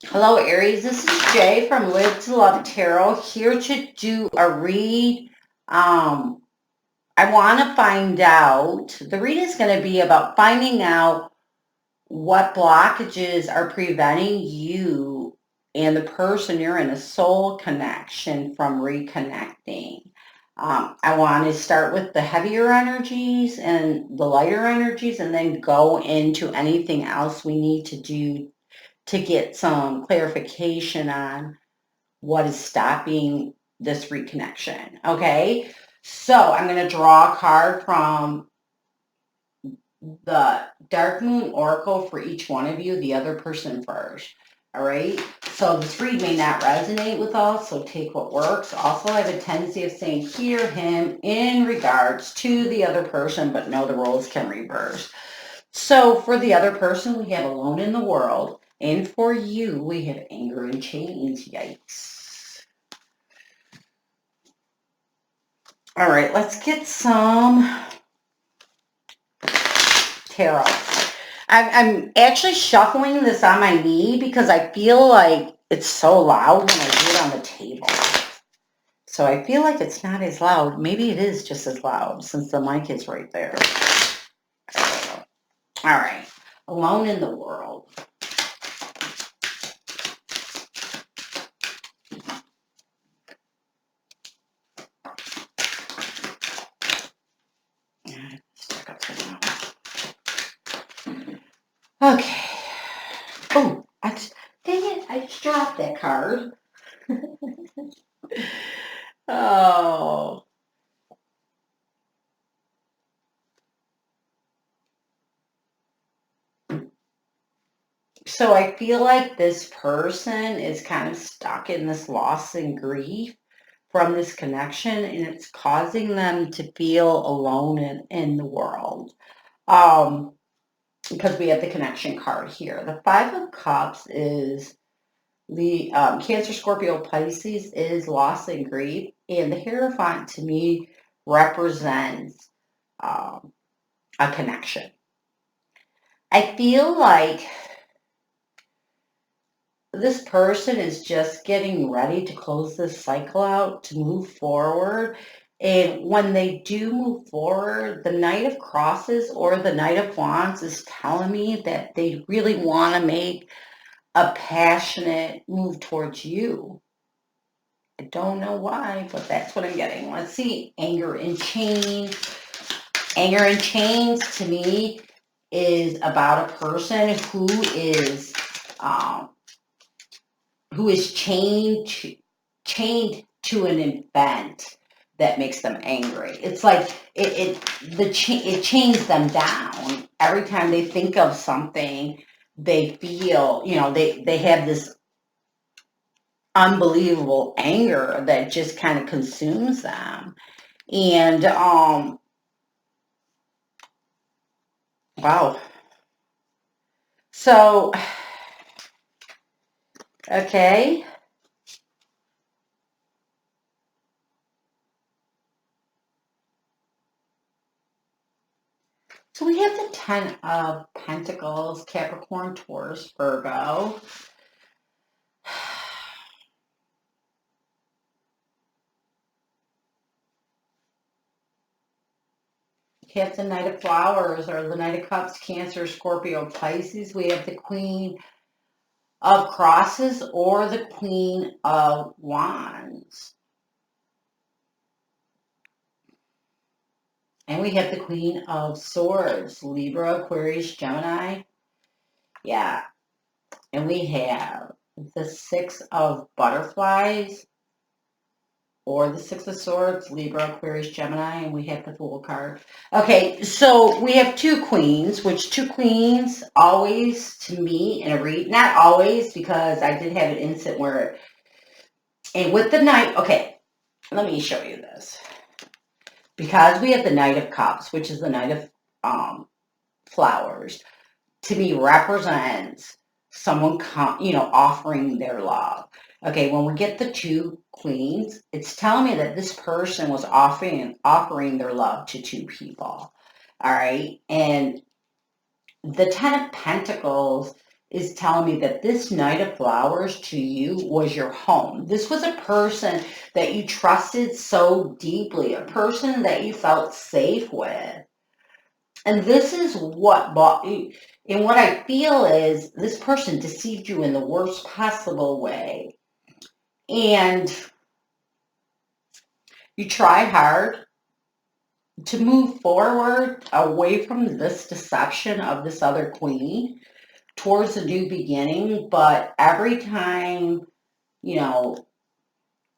Hello, Aries. This is Jay from Live to Love Tarot, here to do a read. I want to find out, the read is going to be about finding out what blockages are preventing you and the person you're in a soul connection from reconnecting. I want to start with the heavier energies and the lighter energies and then go into anything else we need to do to get some clarification on what is stopping this reconnection. Okay, so I'm going to draw a card from the Dark Moon Oracle for each one of you, the other person first. All right, so this read may not resonate with us, so take what works. Also, I have a tendency of saying hear him in regards to the other person, but no, the roles can reverse. So for the other person, we have alone in the world. And for you, we have anger and chains. Yikes. All right, let's get some tarot. I'm actually shuffling this on my knee because I feel like it's so loud when I do it on the table. So I feel like it's not as loud. Maybe it is just as loud since the mic is right there. All right, alone in the world. Okay. Oh, dang it, I just dropped that card. Oh. So I feel like this person is kind of stuck in this loss and grief from this connection, and it's causing them to feel alone in the world. Because we have the connection card here. The Five of Cups is the Cancer, Scorpio, Pisces is loss and grief, and the Hierophant to me represents a connection. I feel like this person is just getting ready to close this cycle out, to move forward. And when they do move forward, the Knight of Crosses or the Knight of Wands is telling me that they really want to make a passionate move towards you. I don't know why, but that's what I'm getting. Let's see. Anger and chains. Anger and chains to me is about a person who is chained to an event that makes them angry. It's like it chains them down. Every time they think of something, they feel, they have this unbelievable anger that just kind of consumes them. And wow. So okay. So we have the Ten of Pentacles, Capricorn, Taurus, Virgo. We have the Knight of Flowers or the Knight of Cups, Cancer, Scorpio, Pisces. We have the Queen of Crosses or the Queen of Wands. And we have the Queen of Swords, Libra, Aquarius, Gemini. Yeah. And we have the Six of Butterflies or the Six of Swords, Libra, Aquarius, Gemini, and we have the Fool card. Okay, so we have two queens, which two queens always, to me, in a read, not always, because I did have an instant where, and with the Knight, okay, let me show you this. Because we have the Knight of Cups, which is the Knight of Flowers, to me represents someone, offering their love. Okay, when we get the two queens, it's telling me that this person was offering their love to two people. All right, and the Ten of Pentacles is telling me that this Knight of Flowers to you was your home. This was a person that you trusted so deeply, a person that you felt safe with. And this is what bought you. And what I feel is this person deceived you in the worst possible way. And you tried hard to move forward away from this deception of this other queen towards a new beginning. But every time, you know,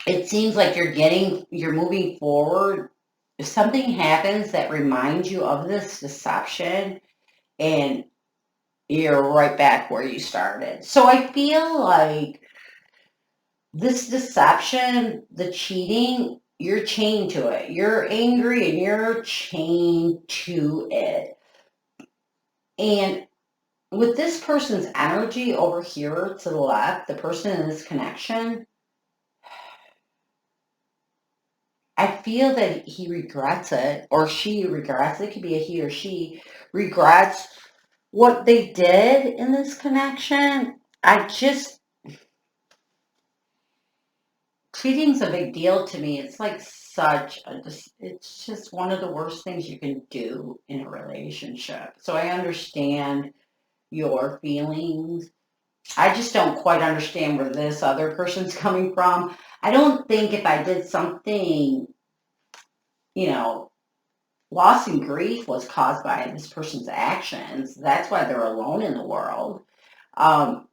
it seems like you're moving forward, if something happens that reminds you of this deception, and you're right back where you started. So I feel like this deception, the cheating, you're chained to it. You're angry and you're chained to it. And with this person's energy over here to the left, the person in this connection, I feel that he regrets it, or she regrets it. It could be a he or she regrets what they did in this connection. Cheating's a big deal to me. It's like it's just one of the worst things you can do in a relationship. So I understand your feelings. I just don't quite understand where this other person's coming from. I don't think if I did something, you know, loss and grief was caused by this person's actions. That's why they're alone in the world. Um,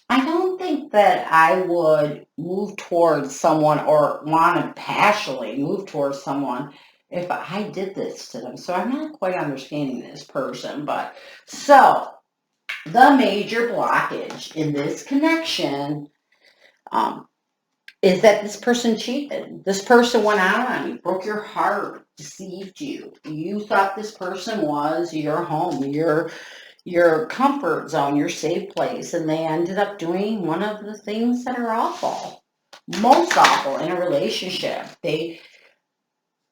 I don't think that I would move towards someone or want to passionately move towards someone if I did this to them. So I'm not quite understanding this person. But so the major blockage in this connection um, is that this person cheated. This person went out on you, broke your heart, deceived you. You thought this person was your home, your comfort zone, your safe place, and they ended up doing one of the things that are awful, most awful in a relationship. They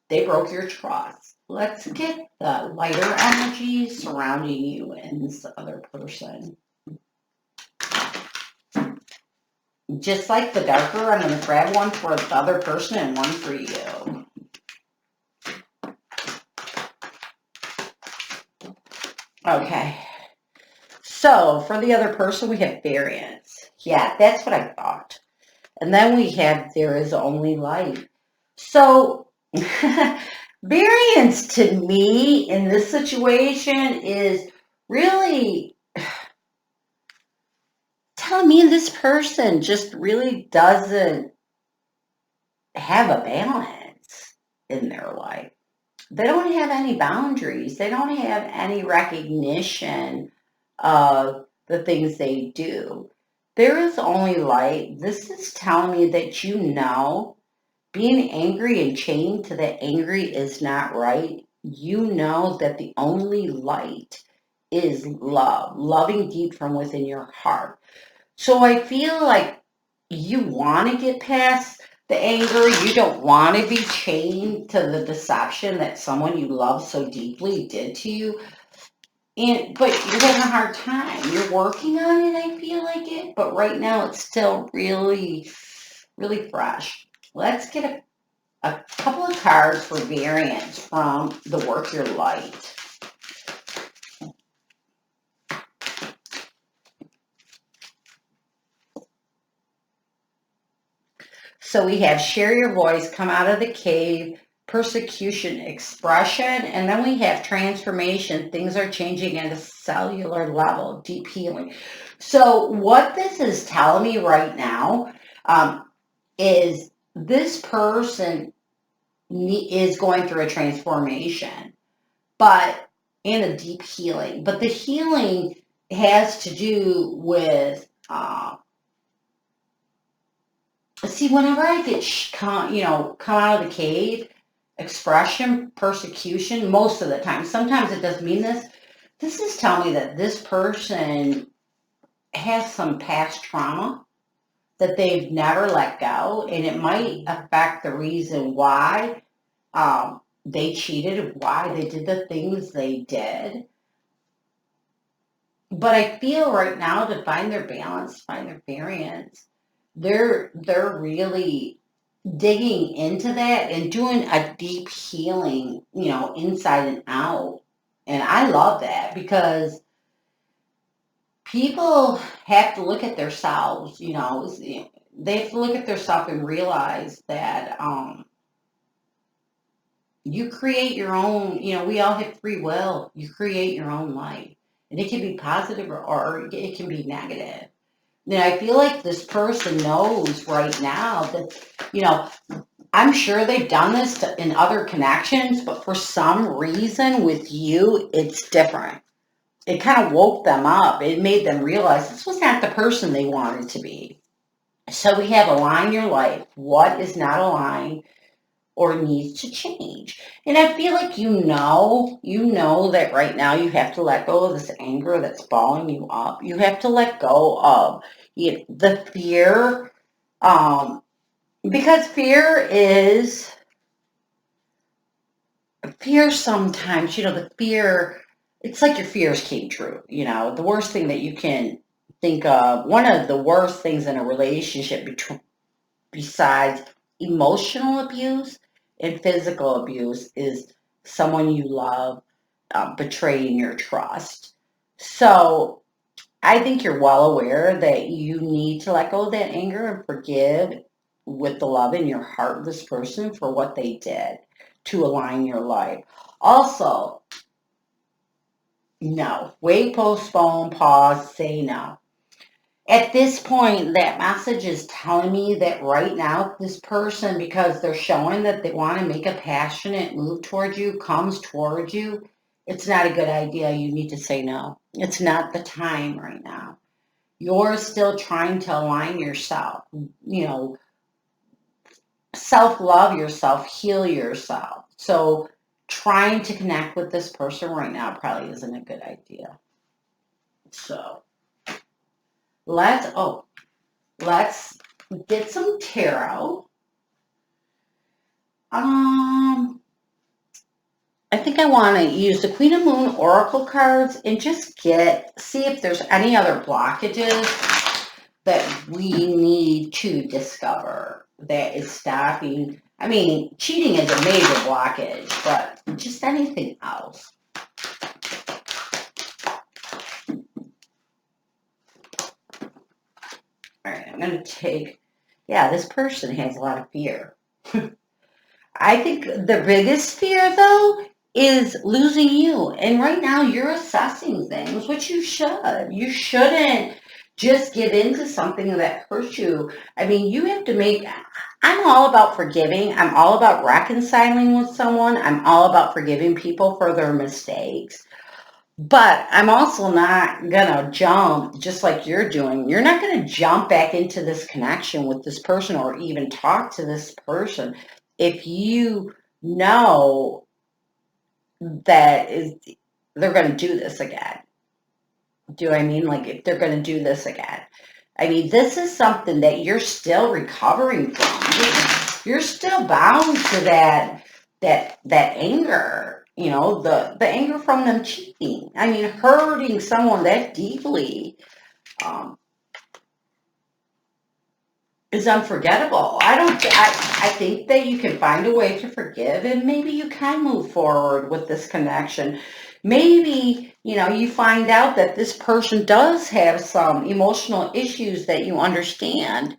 broke your trust. Let's get the lighter energy surrounding you and this other person. Just like the darker, I'm going to grab one for the other person and one for you. Okay. So for the other person, we have variance. Yeah, that's what I thought. And then we have there is only light. So variance to me in this situation is really telling me this person just really doesn't have a balance in their life. They don't have any boundaries. They don't have any recognition of the things they do. There is only light. This is telling me that being angry and chained to the angry is not right. You know that the only light is love, loving deep from within your heart. So I feel like you want to get past the anger. You don't want to be chained to the deception that someone you love so deeply did to you. But you're having a hard time. You're working on it, I feel like it. But right now it's still really, really fresh. Let's get a couple of cards for variance from the Work Your Light. So we have share your voice, come out of the cave, persecution, expression, and then we have transformation. Things are changing at a cellular level, deep healing. So what this is telling me right now is this person is going through a transformation, but in a deep healing. But the healing has to do with see, whenever I get, come out of the cave, expression, persecution, most of the time, sometimes it doesn't mean this. This is telling me that this person has some past trauma that they've never let go, and it might affect the reason why they cheated, why they did the things they did. But I feel right now to find their balance, find their variance, they're really digging into that and doing a deep healing, inside and out. And I love that because people have to look at themselves, they have to look at themselves and realize that you create your own, we all have free will. You create your own life. And it can be positive or it can be negative. And I feel like this person knows right now that, I'm sure they've done this in other connections, but for some reason with you, it's different. It kind of woke them up. It made them realize this was not the person they wanted to be. So we have align your life. What is not aligned or needs to change? And I feel like you know that right now you have to let go of this anger that's balling you up. You have to let go of the fear, because fear sometimes, the fear, it's like your fears came true. The worst thing that you can think of, one of the worst things in a relationship besides emotional abuse and physical abuse is someone you love betraying your trust. So I think you're well aware that you need to let go of that anger and forgive with the love in your heart this person for what they did to align your life. Also, no. Wait, postpone, pause, say no. At this point, that message is telling me that right now, this person, because they're showing that they want to make a passionate move towards you, comes towards you, it's not a good idea. You need to say no. It's not the time right now. You're still trying to align yourself, self love yourself, heal yourself. So, trying to connect with this person right now probably isn't a good idea. So, let's get some tarot. Um, I think I want to use the Queen of Moon Oracle cards and just see if there's any other blockages that we need to discover that is stopping. I mean, cheating is a major blockage, but just anything else. All right, I'm going to take, yeah, this person has a lot of fear. I think the biggest fear, though, is losing you. And right now, you're assessing things, which you should. You shouldn't just give in to something that hurts you. I mean, you have to I'm all about forgiving. I'm all about reconciling with someone. I'm all about forgiving people for their mistakes. But I'm also not going to jump just like you're doing. You're not going to jump back into this connection with this person or even talk to this person if you know that they're going to do this again. Do I mean like if they're going to do this again? I mean, this is something that you're still recovering from. You're still bound to that anger, the anger from them cheating. I mean, hurting someone that deeply um, is unforgettable. I think that you can find a way to forgive and maybe you can move forward with this connection. Maybe, you find out that this person does have some emotional issues that you understand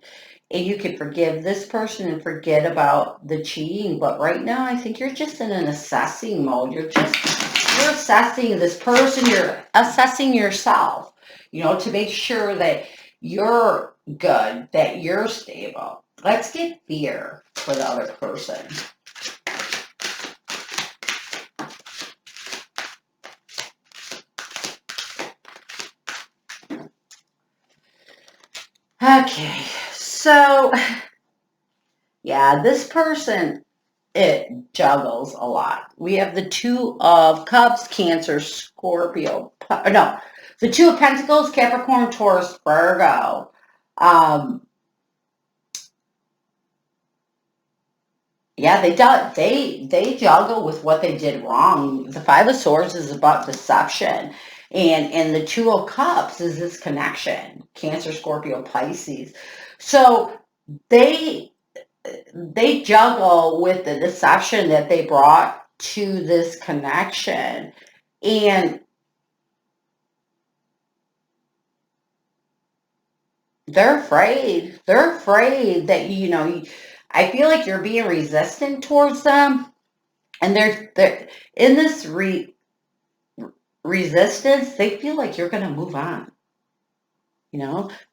and you can forgive this person and forget about the cheating. But right now, I think you're just in an assessing mode. You're assessing this person. You're assessing yourself, to make sure that you're good, that you're stable. Let's get fear for the other person. Okay, so yeah, this person, it juggles a lot. We have the Two of Cups, Cancer, Scorpio. No, the Two of Pentacles, Capricorn, Taurus, Virgo. Yeah, they juggle with what they did wrong. The Five of Swords is about deception. And the Two of Cups is this connection, Cancer, Scorpio, Pisces. So they juggle with the deception that they brought to this connection. And they're afraid. They're afraid that, I feel like you're being resistant towards them. And they're in this resistance, they feel like you're going to move on.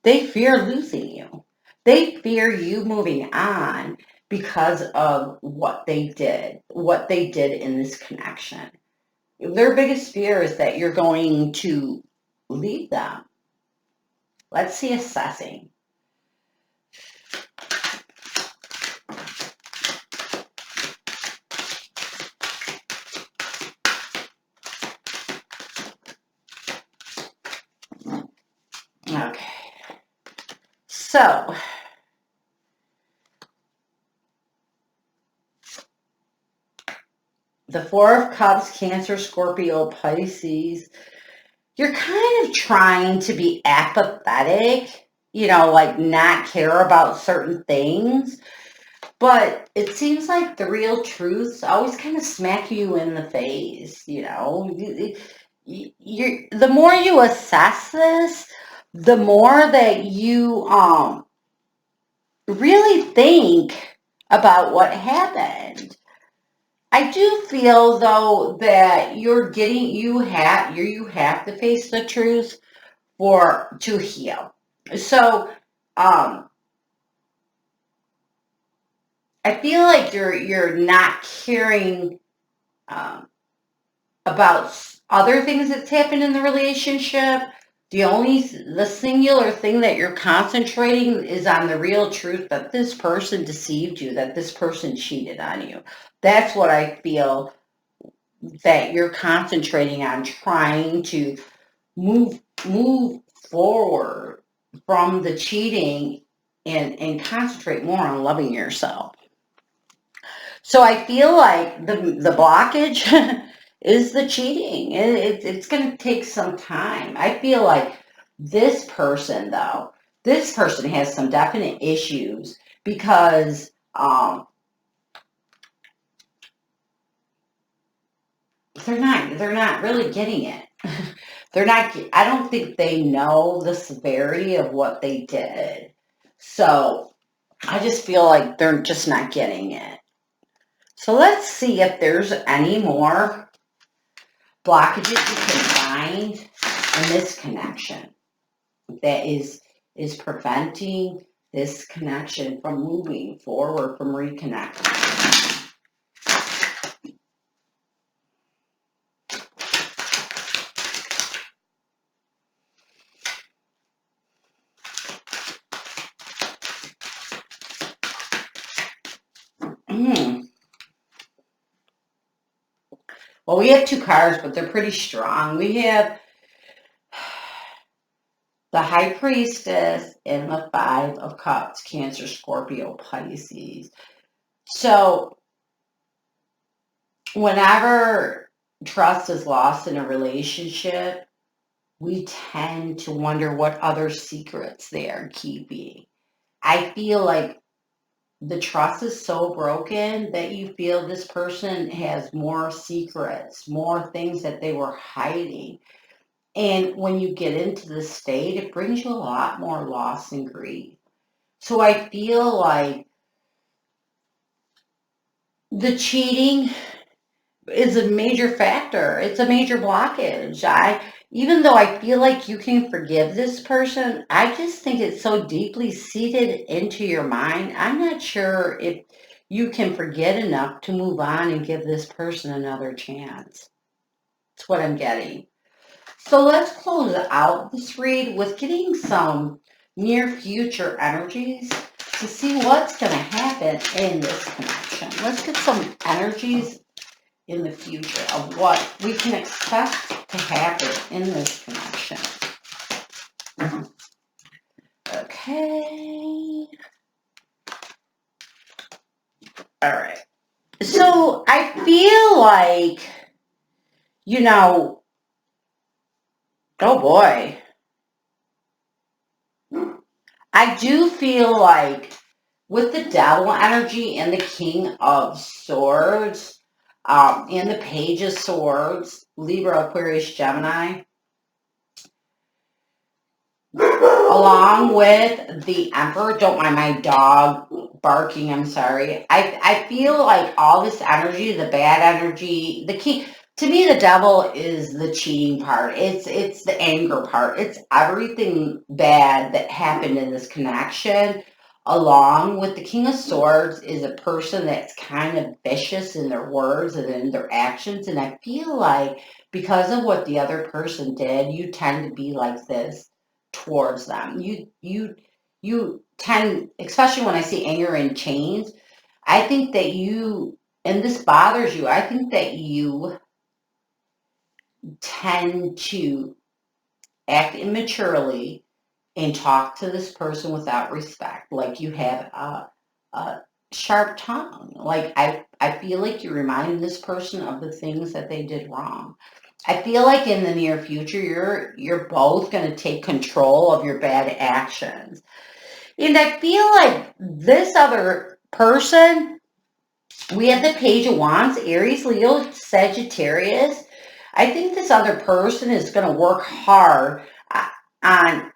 They fear losing you. They fear you moving on because of what they did in this connection. Their biggest fear is that you're going to leave them. Let's see assessing. Okay. So, the Four of Cups, Cancer, Scorpio, Pisces, you're kind of trying to be apathetic, like not care about certain things. But it seems like the real truths always kind of smack you in the face, the more you assess this, the more that you really think about what happened. I do feel though that you have to face the truth to heal. So I feel like you're not caring about other things that's happened in the relationship. The singular thing that you're concentrating is on the real truth that this person deceived you, that this person cheated on you. That's what I feel that you're concentrating on, trying to move forward from the cheating and concentrate more on loving yourself. So I feel like the blockage is the cheating. It's going to take some time. I feel like this person has some definite issues because they're not really getting it. I don't think they know the severity of what they did. So I just feel like they're just not getting it. So let's see if there's any more blockages you can find in this connection that is preventing this connection from moving forward, from reconnecting. Well, we have two cards, but they're pretty strong. We have the High Priestess and the Five of Cups, Cancer, Scorpio, Pisces. So whenever trust is lost in a relationship, we tend to wonder what other secrets they are keeping. I feel like the trust is so broken that you feel this person has more secrets, more things that they were hiding. And when you get into this state, it brings you a lot more loss and grief. So I feel like the cheating is a major factor. It's a major blockage. Even though I feel like you can forgive this person, I just think it's so deeply seated into your mind. I'm not sure if you can forget enough to move on and give this person another chance. That's what I'm getting. So let's close out this read with getting some near future energies to see what's going to happen in this connection. Let's get some energies in the future of what we can expect to happen in this connection. Okay. All right. So I feel like, Oh boy. I do feel like with the devil energy and the king of swords, and the page of swords, Libra, Aquarius, Gemini, along with the emperor, don't mind my dog barking, I'm sorry. I feel like all this energy, the bad energy, the king, to me the devil is the cheating part. It's the anger part. It's everything bad that happened in this connection. Along with the king of swords is a person that's kind of vicious in their words and in their actions, and I feel like because of what the other person did, you tend to be like this towards them. You tend, especially when I see anger and chains, I think that you, and this bothers you, I think that you tend to act immaturely and talk to this person without respect. Like you have a sharp tongue. Like I feel like you remind this person of the things that they did wrong. I feel like in the near future, you're both going to take control of your bad actions. And I feel like this other person, we have the Page of Wands, Aries, Leo, Sagittarius. I think this other person is going to work hard on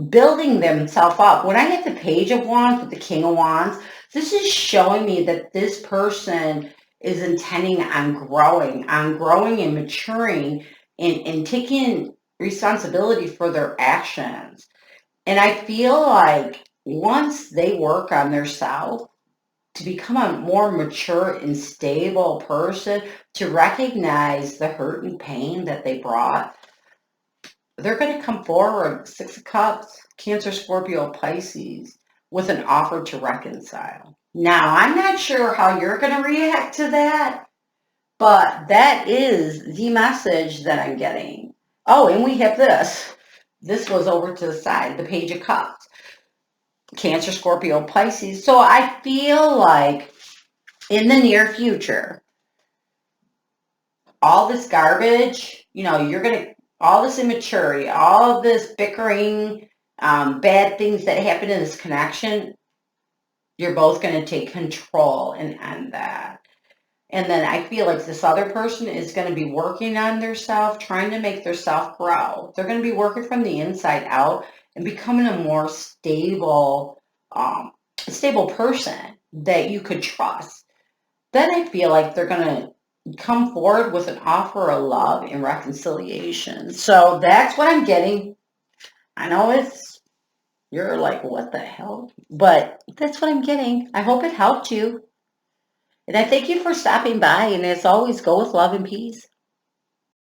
building themselves up. When I get the Page of Wands with the King of Wands, this is showing me that this person is intending on growing and maturing and taking responsibility for their actions. And I feel like once they work on their self to become a more mature and stable person, to recognize the hurt and pain that they brought, they're going to come forward, Six of Cups, Cancer, Scorpio, Pisces, with an offer to reconcile. Now, I'm not sure how you're going to react to that, but that is the message that I'm getting. Oh, and we have this. This was over to the side, the Page of Cups. Cancer, Scorpio, Pisces. So I feel like in the near future, all this garbage, you're going to, all this immaturity, all of this bickering, bad things that happen in this connection, you're both going to take control and end that. And then I feel like this other person is going to be working on their self, trying to make their self grow. They're going to be working from the inside out and becoming a more stable person that you could trust. Then I feel like they're going to come forward with an offer of love and reconciliation. So that's what I'm getting. I know you're like, what the hell? But that's what I'm getting. I hope it helped you. And I thank you for stopping by. And as always, go with love and peace.